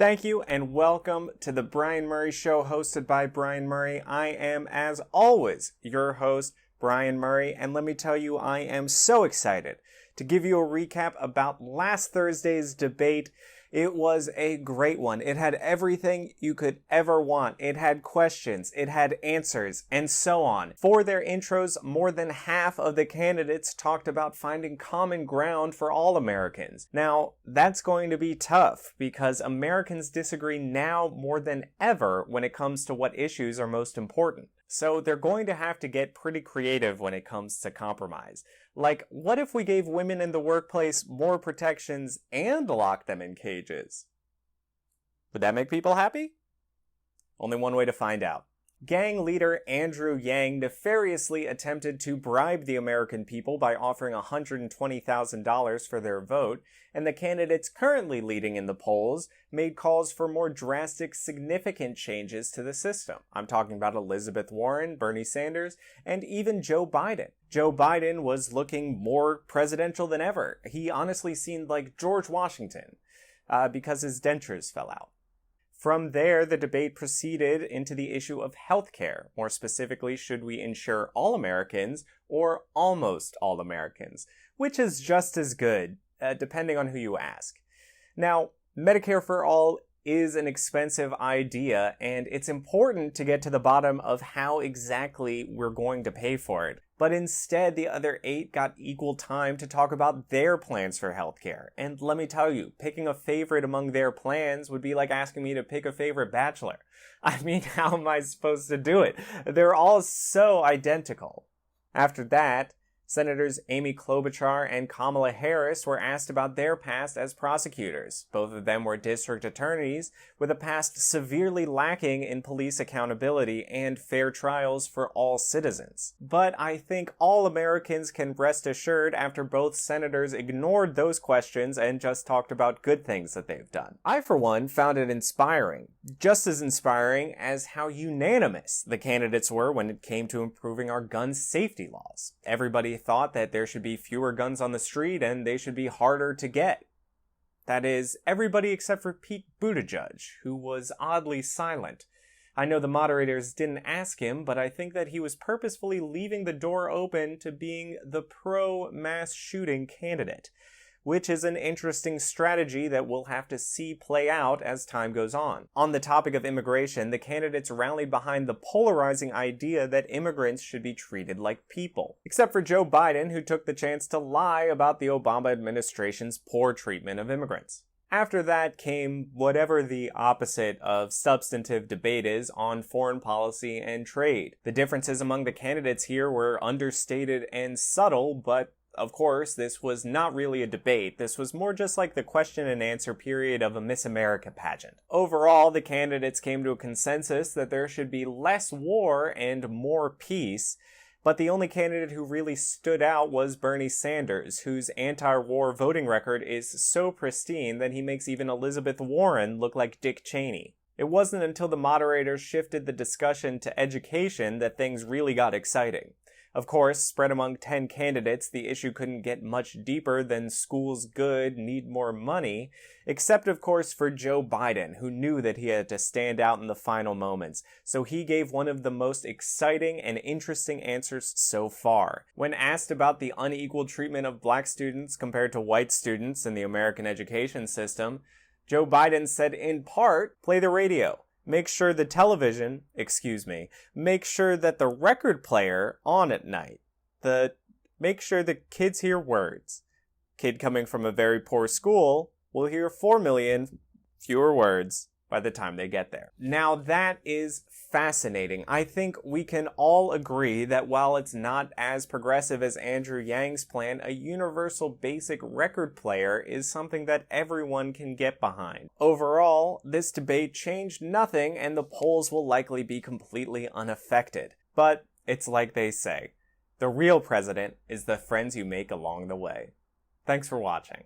Thank you and welcome to the Brian Murray Show hosted by Brian Murray. I am, as always, your host, Brian Murray, and let me tell you, I am so excited to give you a recap about last Thursday's debate. It was a great one. It had everything you could ever want. It had questions, it had answers, and so on. For their intros, more than half of the candidates talked about finding common ground for all Americans. Now, that's going to be tough because Americans disagree now more than ever when it comes to what issues are most important. So they're going to have to get pretty creative when it comes to compromise. Like, what if we gave women in the workplace more protections and locked them in cages? Would that make people happy? Only one way to find out. Gang leader Andrew Yang nefariously attempted to bribe the American people by offering $120,000 for their vote, and the candidates currently leading in the polls made calls for more drastic, significant changes to the system. I'm talking about Elizabeth Warren, Bernie Sanders, and even Joe Biden. Joe Biden was looking more presidential than ever. He honestly seemed like George Washington because his dentures fell out. From there, the debate proceeded into the issue of healthcare. More specifically, should we insure all Americans or almost all Americans? Which is just as good, depending on who you ask. Now, Medicare for all is an expensive idea, and it's important to get to the bottom of how exactly we're going to pay for it. But instead, the other 8 got equal time to talk about their plans for healthcare. And let me tell you, picking a favorite among their plans would be like asking me to pick a favorite bachelor. I mean, how am I supposed to do it? They're all so identical. After that, Senators Amy Klobuchar and Kamala Harris were asked about their past as prosecutors. Both of them were district attorneys with a past severely lacking in police accountability and fair trials for all citizens. But I think all Americans can rest assured after both senators ignored those questions and just talked about good things that they've done. I, for one, found it inspiring. Just as inspiring as how unanimous the candidates were when it came to improving our gun safety laws. Everybody thought that there should be fewer guns on the street and they should be harder to get. That is, everybody except for Pete Buttigieg, who was oddly silent. I know the moderators didn't ask him, but I think that he was purposefully leaving the door open to being the pro-mass shooting candidate, which is an interesting strategy that we'll have to see play out as time goes on. On the topic of immigration, the candidates rallied behind the polarizing idea that immigrants should be treated like people. Except for Joe Biden, who took the chance to lie about the Obama administration's poor treatment of immigrants. After that came whatever the opposite of substantive debate is on foreign policy and trade. The differences among the candidates here were understated and subtle, but of course, this was not really a debate. This was more just like the question and answer period of a Miss America pageant. Overall, the candidates came to a consensus that there should be less war and more peace, but the only candidate who really stood out was Bernie Sanders, whose anti-war voting record is so pristine that he makes even Elizabeth Warren look like Dick Cheney. It wasn't until the moderators shifted the discussion to education that things really got exciting. Of course, spread among 10 candidates, the issue couldn't get much deeper than schools good, need more money, except of course for Joe Biden, who knew that he had to stand out in the final moments, so he gave one of the most exciting and interesting answers so far. When asked about the unequal treatment of black students compared to white students in the American education system, Joe Biden said in part, play the radio. Make sure the make sure that the record player on at night. Make sure the kids hear words. Kid coming from a very poor school will hear 4 million fewer words by the time they get there. Now that is fascinating. I think we can all agree that while it's not as progressive as Andrew Yang's plan, a universal basic record player is something that everyone can get behind. Overall, this debate changed nothing and the polls will likely be completely unaffected. But it's like they say, the real president is the friends you make along the way. Thanks for watching.